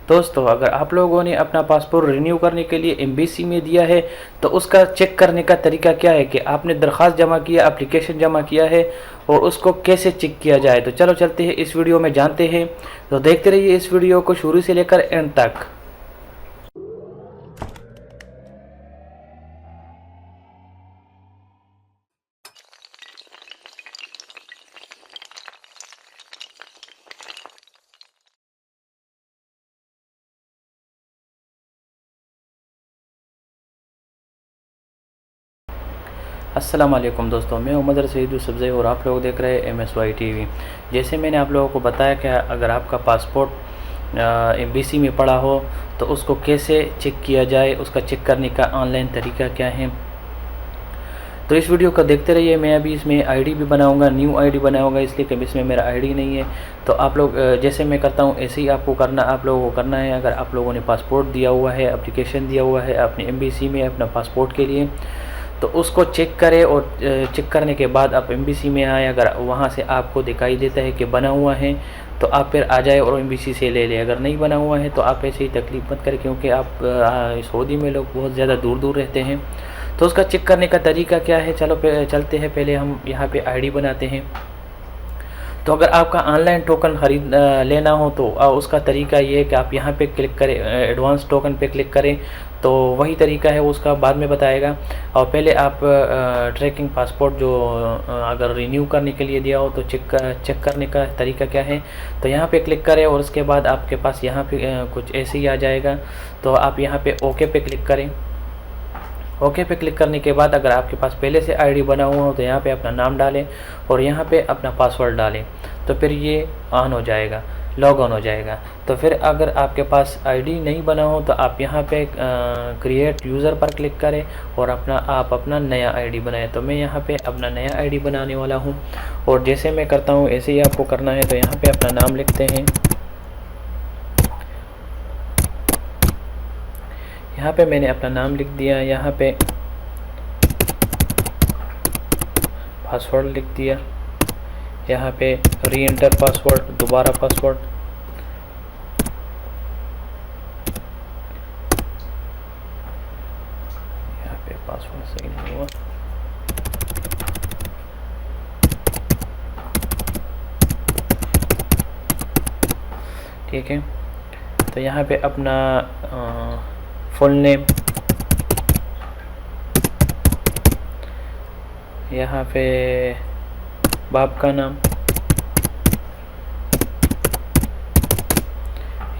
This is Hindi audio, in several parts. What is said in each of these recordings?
दोस्तों, अगर आप लोगों ने अपना पासपोर्ट रिन्यू करने के लिए एम्बेसी में दिया है तो उसका चेक करने का तरीका क्या है कि आपने दरख्वास्त जमा किया, एप्लीकेशन जमा किया है और उसको कैसे चेक किया जाए। तो चलो चलते हैं इस वीडियो में जानते हैं। तो देखते रहिए इस वीडियो को शुरू से लेकर एंड तक। अस्सलाम वालेकुम दोस्तों, मैं उमर सईद यूसुफजई और आप लोग देख रहे हैं MSY TV। जैसे मैंने आप लोगों को बताया कि अगर आपका पासपोर्ट एम्बेसी में पड़ा हो तो उसको कैसे चेक किया जाए, उसका चेक करने का ऑनलाइन तरीका क्या है। तो इस वीडियो को देखते रहिए। मैं अभी इसमें आईडी भी बनाऊंगा, न्यू आईडी बनाऊंगा, इसलिए कि इसमें मेरा आईडी नहीं है। तो आप लोग जैसे मैं करता हूँ ऐसे ही आप लोगों को करना है। अगर आप लोगों ने पासपोर्ट दिया हुआ है, एप्लीकेशन दिया हुआ है अपनी एम्बेसी में अपना पासपोर्ट के लिए, तो उसको चेक करें और चेक करने के बाद आप एम्बेसी में आए। अगर वहाँ से आपको दिखाई देता है कि बना हुआ है तो आप फिर आ जाए और एम्बेसी से ले लें। अगर नहीं बना हुआ है तो आप ऐसे ही तकलीफ़ मत करें, क्योंकि आप सऊदी में लोग बहुत ज़्यादा दूर दूर रहते हैं। तो उसका चेक करने का तरीका क्या है, चलो चलते हैं। पहले हम यहाँ पे आईडी बनाते हैं। तो अगर आपका ऑनलाइन टोकन लेना हो तो उसका तरीका ये है कि आप यहाँ पे क्लिक करें, एडवांस टोकन पे क्लिक करें। तो वही तरीका है, उसका बाद में बताएगा। और पहले आप ट्रैकिंग पासपोर्ट जो अगर रिन्यू करने के लिए दिया हो तो चेक करने का तरीका क्या है। तो यहाँ पे क्लिक करें और उसके बाद आपके पास यहाँ पे कुछ ऐसे ही आ जाएगा। तो आप यहाँ पे ओके पे क्लिक करें। ओके पे क्लिक करने के बाद अगर आपके पास पहले से आईडी बना हुआ हो तो यहाँ पे अपना नाम डालें और यहाँ पे अपना पासवर्ड डालें। तो फिर ये ऑन हो जाएगा, लॉग ऑन हो जाएगा। तो फिर अगर आपके पास आईडी नहीं बना हो तो आप यहाँ पे क्रिएट यूज़र पर क्लिक करें और आप अपना नया आईडी बनाएं। तो मैं यहाँ पे अपना नया आईडी बनाने वाला हूँ और जैसे मैं करता हूँ ऐसे ही आपको करना है। तो यहाँ पे अपना नाम लिखते हैं। यहाँ पे मैंने अपना नाम लिख दिया, यहाँ पे पासवर्ड लिख दिया, यहाँ पे री एंटर पासवर्ड, दोबारा पासवर्ड, यहाँ पे पासवर्ड सही नहीं हुआ, ठीक है। तो यहाँ पे अपना फुल नेम, यहाँ पे बाप का नाम,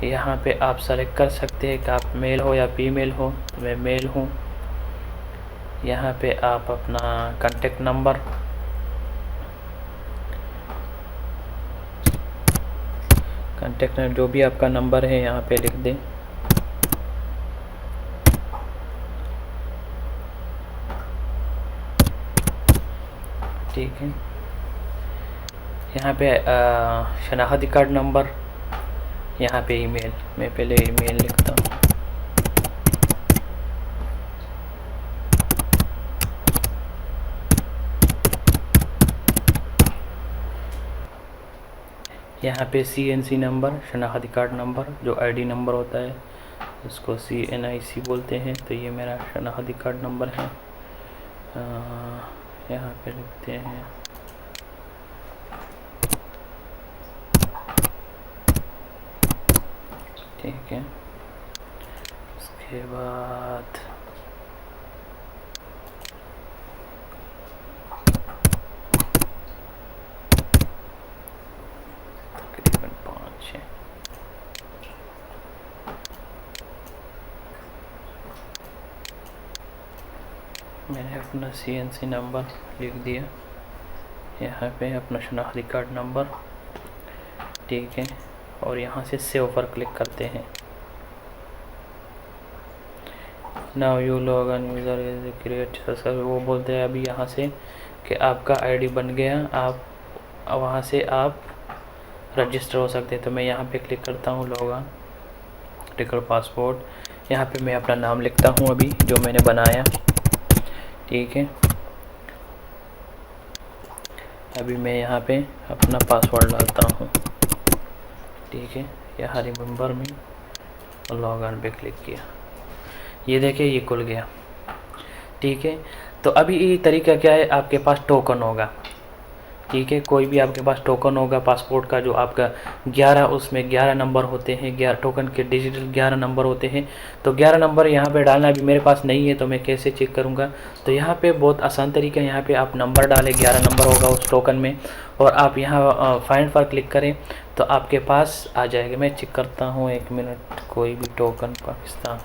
यहाँ पे आप सेलेक्ट कर सकते हैं कि आप मेल हो या फीमेल हो। तो मैं मेल हूँ। यहाँ पे आप अपना कांटेक्ट नंबर, जो भी आपका नंबर है यहाँ पे लिख दें। ठीक है। यहाँ पे शनाख्ती कार्ड नंबर, यहाँ पे ईमेल, मैं पहले ईमेल लिखता हूँ। यहाँ पे CNC नंबर, शनाख्ती कार्ड नंबर, जो आईडी नंबर होता है उसको CNIC बोलते हैं। तो ये मेरा शनाख्ती कार्ड नंबर है। यहाँ पे लिखते हैं ठीक है। उसके बाद तकरीबन 5 है। मैंने अपना CNC नंबर लिख दिया, यहाँ पे अपना शनाख्ती कार्ड नंबर, ठीक है। और यहाँ से सेव पर क्लिक करते हैं। Now you log in user is create, वो बोलते हैं अभी यहाँ से कि आपका आईडी बन गया, आप वहाँ से आप रजिस्टर हो सकते हैं। तो मैं यहाँ पे क्लिक करता हूँ लॉग इन टिकट पासपोर्ट। यहाँ पे मैं अपना नाम लिखता हूँ अभी जो मैंने बनाया, ठीक है। अभी मैं यहाँ पे अपना पासवर्ड डालता हूँ, ठीक है। यहाँ रिमेंबर में लॉग ऑन पे क्लिक किया, ये देखिए ये खुल गया। ठीक है, तो अभी ये तरीका क्या है, आपके पास टोकन होगा। ठीक है, कोई भी आपके पास टोकन होगा पासपोर्ट का, जो आपका 11 उसमें 11 नंबर होते हैं, 11 टोकन के डिजिटल 11 नंबर होते हैं। तो 11 नंबर यहाँ पे डालना अभी मेरे पास नहीं है, तो मैं कैसे चेक करूँगा। तो यहाँ पे बहुत आसान तरीका है, यहाँ पे आप नंबर डालें, 11 नंबर होगा उस टोकन में, और आप यहाँ फाइंड पर क्लिक करें तो आपके पास आ जाएगा। मैं चेक करता हूँ, 1 मिनट, कोई भी टोकन पाकिस्तान,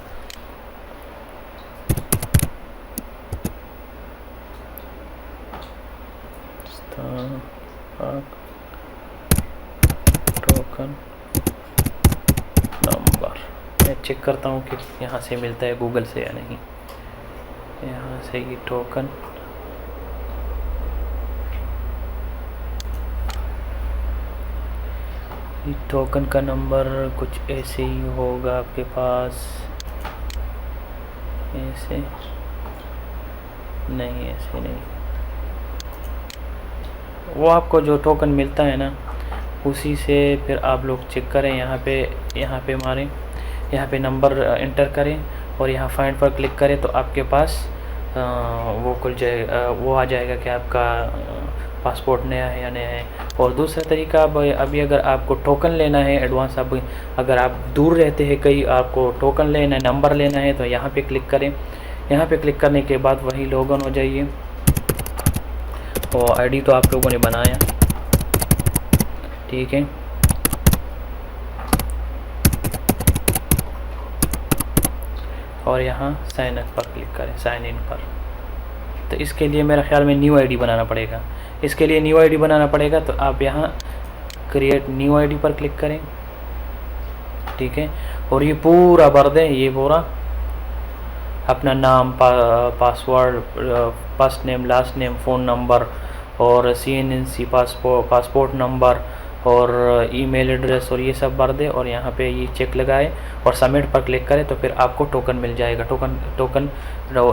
टोकन नंबर मैं चेक करता हूँ कि यहाँ से मिलता है गूगल से या नहीं। यहाँ से ये टोकन, ये टोकन का नंबर कुछ ऐसे ही होगा आपके पास, ऐसे नहीं, ऐसे नहीं, वो आपको जो टोकन मिलता है ना उसी से फिर आप लोग चेक करें। यहाँ पे मारें, यहाँ पे नंबर इंटर करें और यहाँ फाइंड पर क्लिक करें तो आपके पास वो खुल जाएगा, वो आ जाएगा कि आपका पासपोर्ट नया है या नया है। और दूसरा तरीका, अभी अगर आपको टोकन लेना है एडवांस, अगर आप दूर रहते हैं कहीं, आपको टोकन लेना है, नंबर लेना है, तो यहाँ पे क्लिक करें। यहाँ पे क्लिक करने के बाद वही लॉग इन हो जाइए, और आईडी तो आप लोगों ने बनाया, ठीक है। और यहाँ साइन अप पर क्लिक करें, साइन इन पर। तो इसके लिए मेरा ख्याल में न्यू आईडी बनाना पड़ेगा। इसके लिए न्यू आईडी बनाना पड़ेगा, तो आप यहाँ क्रिएट न्यू आईडी पर क्लिक करें, ठीक है। और ये पूरा भर दें, ये पूरा अपना नाम, password, first name, last name, phone number, और CNNC पासपोर्ट नंबर, और ईमेल एड्रेस, और ये सब भर दे। और यहाँ पे ये चेक लगाए और सबमिट पर क्लिक करें तो फिर आपको टोकन मिल जाएगा। टोकन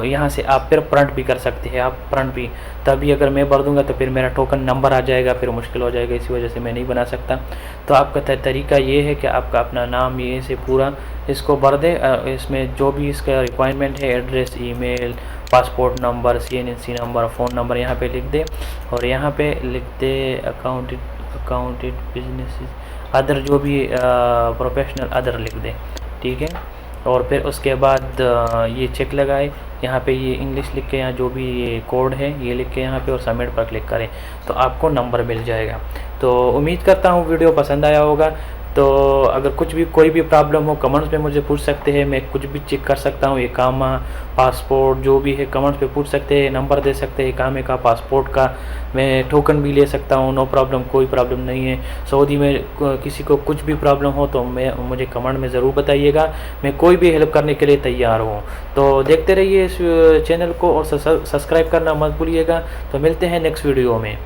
यहाँ से आप फिर प्रिंट भी कर सकते हैं, आप प्रिंट भी। तभी अगर मैं भर दूंगा तो फिर मेरा टोकन नंबर आ जाएगा, फिर मुश्किल हो जाएगा, इसी वजह से मैं नहीं बना सकता। तो आपका तरीका ये है कि आपका अपना नाम ये से पूरा इसको भर दे, इसमें जो भी इसका रिक्वायरमेंट है, address, email, passport number, CNNC number, phone number यहाँ पे लिख दे। और यहाँ पे लिख दे अकाउंटेड बिजनेस अदर, जो भी प्रोफेशनल अदर लिख दे, ठीक है। और फिर उसके बाद ये चेक लगाए, यहाँ पे ये इंग्लिश लिख के, यहाँ जो भी ये कोड है ये लिख के यहाँ पे, और सबमिट पर क्लिक करें तो आपको नंबर मिल जाएगा। तो उम्मीद करता हूँ वीडियो पसंद आया होगा। तो अगर कोई भी प्रॉब्लम हो कमेंट्स में मुझे पूछ सकते हैं, मैं कुछ भी चेक कर सकता हूँ। इकामा, पासपोर्ट, जो भी है कमेंट्स पे पूछ सकते हैं, नंबर दे सकते हैं इकामे का, पासपोर्ट का। मैं टोकन भी ले सकता हूँ, नो प्रॉब्लम, कोई प्रॉब्लम नहीं है। सऊदी में किसी को कुछ भी प्रॉब्लम हो तो मुझे कमेंट में ज़रूर बताइएगा, मैं कोई भी हेल्प करने के लिए तैयार हूँ। तो देखते रहिए इस चैनल को, और सब्सक्राइब करना मत भूलिएगा। तो मिलते हैं नेक्स्ट वीडियो में।